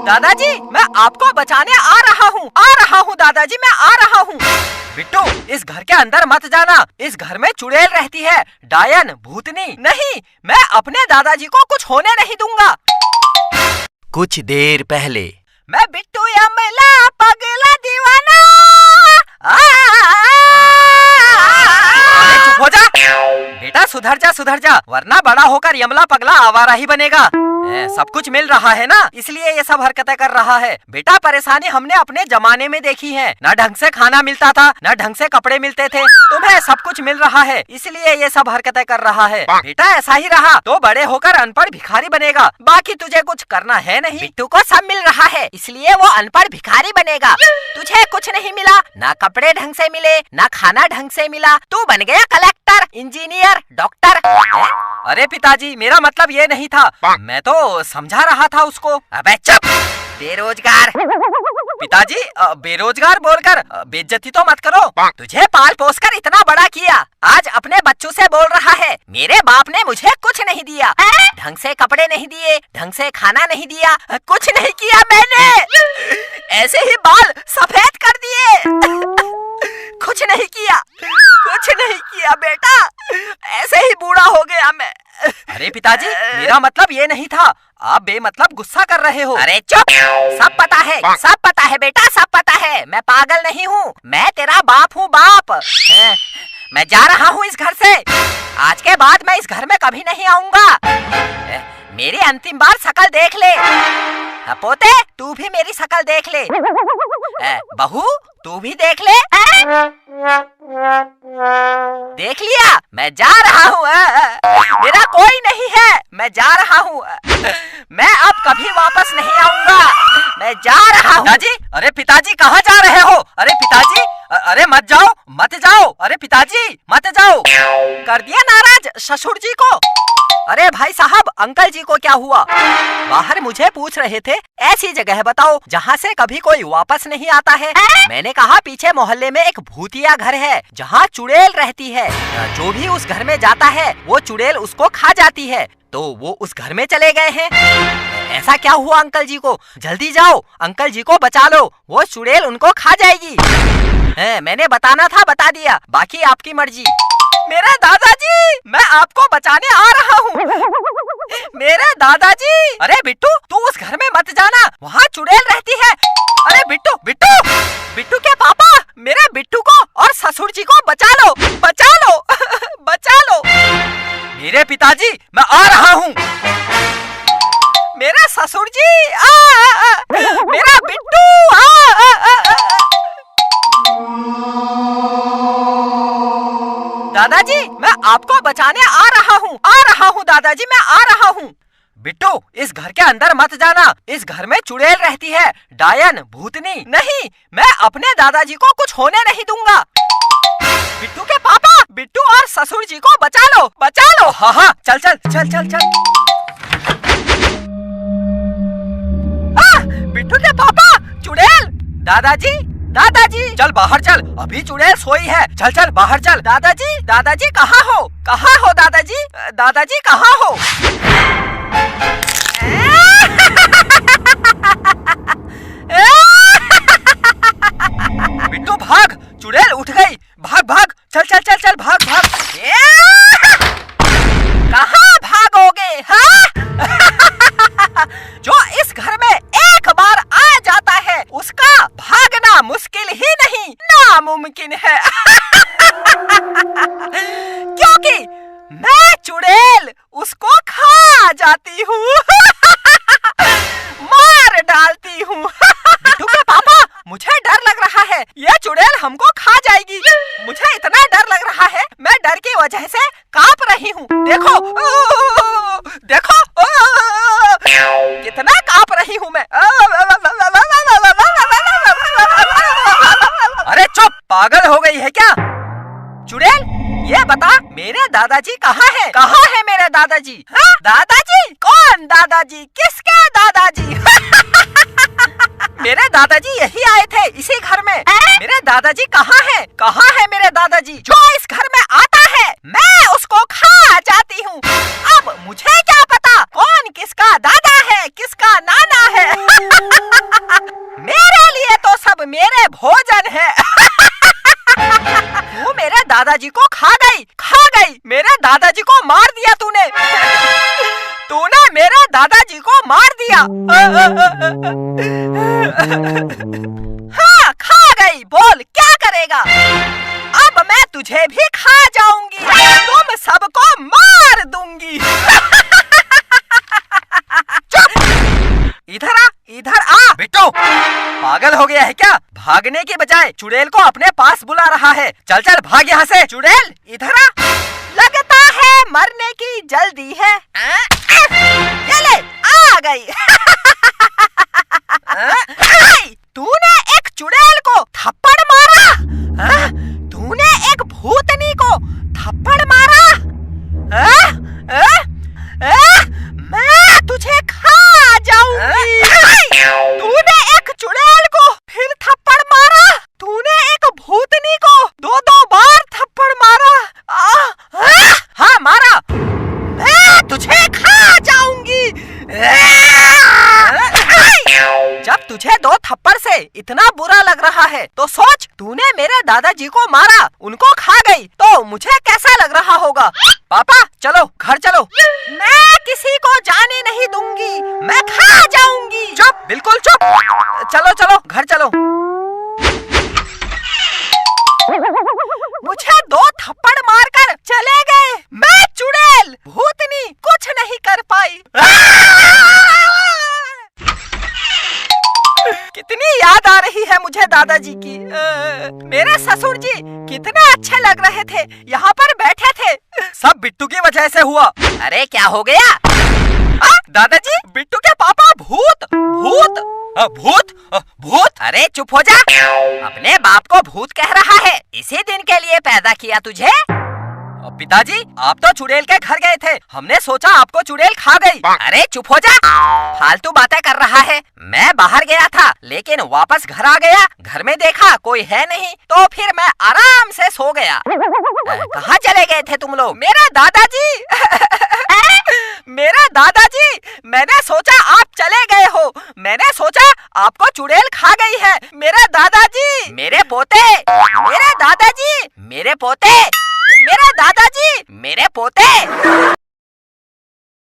दादाजी, मैं आपको बचाने आ रहा हूँ दादाजी, मैं आ रहा हूँ। बिट्टू, इस घर के अंदर मत जाना, इस घर में चुड़ैल रहती है, डायन, भूतनी। नहीं, मैं अपने दादाजी को कुछ होने नहीं दूंगा। कुछ देर पहले। मैं बिट्टू यमला पगला दीवाना। चुप हो जा बेटा, सुधर जा वरना बड़ा होकर यमला पगला आवारा ही बनेगा। सब कुछ मिल रहा है ना, इसलिए ये सब हरकतें कर रहा है। बेटा, परेशानी हमने अपने जमाने में देखी है। न ढंग से खाना मिलता था, न ढंग से कपड़े मिलते थे। तुम्हें सब कुछ मिल रहा है, इसलिए ये सब हरकतें कर रहा है। बेटा, ऐसा ही रहा तो बड़े होकर अनपढ़ भिखारी बनेगा। बाकी तुझे कुछ करना है नहीं। बिट्टू को सब मिल रहा है, इसलिए वो अनपढ़ भिखारी बनेगा। तुझे कुछ नहीं मिला, ना कपड़े ढंग से मिले, ना खाना ढंग से मिला। तू बन गया कलेक्टर, इंजीनियर, डॉक्टर। अरे पिताजी, मेरा मतलब ये नहीं था, मैं तो समझा रहा था उसको। अबे चुप, बेरोजगार। पिताजी, बेरोजगार बोलकर बेइज्जती तो मत करो। तुझे पाल पोस कर इतना बड़ा किया, आज अपने बच्चों से बोल रहा है मेरे बाप ने मुझे कुछ नहीं दिया। ढंग से कपड़े नहीं दिए, ढंग से खाना नहीं दिया, कुछ नहीं किया मैंने। ऐसे ही बाल सफेद कर दिए। कुछ नहीं किया बेटा, ऐसे ही बूढ़ा हो गया मैं। अरे पिताजी, मेरा मतलब ये नहीं था, आप बेमतलब गुस्सा कर रहे हो। अरे चुप, सब पता है बेटा, सब पता है। मैं पागल नहीं हूँ, मैं तेरा बाप हूँ, बाप। मैं जा रहा हूँ इस घर से, आज के बाद मैं इस घर में कभी नहीं आऊंगा। मेरी अंतिम बार शकल देख ले। पोते, तू भी मेरी शकल देख ले। बहू, तू भी देख ले। देख लिया, मैं जा रहा हूँ। मेरा कोई नहीं है, मैं जा रहा हूँ। मैं अब कभी वापस नहीं आऊंगा, मैं जा रहा हूँ। पिताजी, अरे पिताजी कहाँ जा रहे हो? अरे पिताजी, अरे मत जाओ। अरे पिताजी, मत जाओ। कर दिया नाराज ससुर जी को। अरे भाई साहब, अंकल जी को क्या हुआ? बाहर मुझे पूछ रहे थे, ऐसी जगह बताओ जहाँ से कभी कोई वापस नहीं आता है। मैंने कहा पीछे मोहल्ले में एक भूतिया घर है जहाँ चुड़ैल रहती है। जो भी उस घर में जाता है वो चुड़ैल उसको खा जाती है। तो वो उस घर में चले गए हैं। ऐसा क्या हुआ अंकल जी को? जल्दी जाओ, अंकल जी को बचा लो, वो चुड़ैल उनको खा जाएगी। मैंने बताना था, बता दिया, बाकी आपकी मर्जी। मेरे दादाजी, मैं आपको बचाने आ रहा हूँ। मेरे दादाजी। अरे बिट्टू, तू उस घर में मत जाना, वहाँ चुड़ैल रहती है। अरे बिट्टू के पापा, मेरे बिट्टू को और ससुर जी को बचा लो। बचा लो। मेरे पिताजी, मैं आ रहा हूँ। मेरे ससुर जी, मेरा बिट्टू। दादाजी, मैं आपको बचाने आ रहा हूँ दादाजी, मैं आ रहा हूँ। बिट्टू, इस घर के अंदर मत जाना, इस घर में चुड़ैल रहती है, डायन, भूतनी। नहीं, मैं अपने दादाजी को कुछ होने नहीं दूंगा। बिट्टू के पापा, बिट्टू और ससुर जी को बचा लो। हाँ, चल। बिट्टू के पापा, चुड़ैल। दादाजी, चल बाहर चल, अभी चुड़ैल सोई है। चल बाहर चल। दादाजी कहाँ हो दादाजी कहाँ हो? बिट्टू भाग, चुड़ैल उठ गई। भाग, चल भाग। कहाँ भागोगे? हाँ? जो इस घर में एक बार आ जाता है उसका भागना मुश्किल ही नहीं, नामुमकिन है। क्योंकि मैं चुड़ैल उसको खा जाती हूँ। मार डालती हूँ। बिट्टू के पापा, मुझे डर लग रहा है, ये चुड़ैल हमको खा जाएगी। मुझे इतना डर लग रहा है, मैं डर की वजह से कांप रही हूँ। देखो कितना कांप रही हूँ मैं। अरे चुप, पागल हो गई है क्या? चुड़ैल, ये बता, मेरे दादाजी कहाँ है मेरे दादाजी? हाँ? दादाजी? कौन दादाजी? किसके दादाजी? मेरे दादाजी यही आए थे इसी घर में। मेरे दादाजी कहाँ है मेरे दादाजी? जो इस घर में आता है मैं उसको खा जाती हूँ। अब मुझे क्या पता कौन दादाजी को मार दिया। हाँ, खा गई। बोल क्या करेगा? अब मैं तुझे भी खा जाऊंगी, तुम सबको मार दूंगी। इधर आ, इधर आ। बिट्टू पागल हो गया है क्या? भागने के बजाय चुड़ैल को अपने पास बुला रहा है। चल चल भाग यहाँ से। चुड़ैल इधर आ। लगता है मरने की जल्दी है। ये ले, आ गई। तूने एक चुड़ैल को थप्पड़ मारा? तूने एक भूतनी को थप्पड़ मारा? मैं तुझे खा जाऊंगी। तूने एक चुड़ैल को फिर थप्पड़ मारा? तूने एक भूतनी को दो बार थप्पड़ मारा? हाँ मारा। मैं तुझे खा जाऊंगी। जब तुझे दो थप्पड़ से इतना बुरा लग रहा है तो सोच, तूने मेरे दादाजी को मारा, उनको खा गई, तो मुझे कैसा लग रहा होगा? पापा चलो घर चलो। मैं किसी को जाने नहीं दूंगी, मैं खा जाऊंगी। चुप, बिल्कुल चुप। चलो चलो घर चलो। मुझे दो थप्पड़ मारकर चले गए। मैं चुड़ैल भूतनी कुछ नहीं कर पाई। कितनी याद आ रही है मुझे दादाजी की। मेरे ससुर जी कितने अच्छे लग रहे थे, यहाँ पर बैठे थे। सब बिट्टू की वजह से हुआ। अरे क्या हो गया? दादाजी, बिट्टू के पापा भूत भूत भूत भूत। अरे चुप हो जा। अपने बाप को भूत कह रहा है? इसी दिन के लिए पैदा किया तुझे। पिताजी, आप तो चुड़ैल के घर गए थे, हमने सोचा आपको चुड़ैल खा गई। अरे चुप हो जा, फालतू बातें कर रहा है। मैं बाहर गया था लेकिन वापस घर आ गया, घर में देखा कोई है नहीं, तो फिर मैं आराम से सो गया। कहाँ चले गए थे तुम लोग? मेरे दादाजी। मेरे दादाजी, मैंने सोचा आप चले गए हो, मैंने सोचा आपको चुड़ैल खा गई है। मेरे दादाजी, मेरे पोते, मेरे दादाजी, मेरे पोते, मेरे दादाजी, मेरे पोते।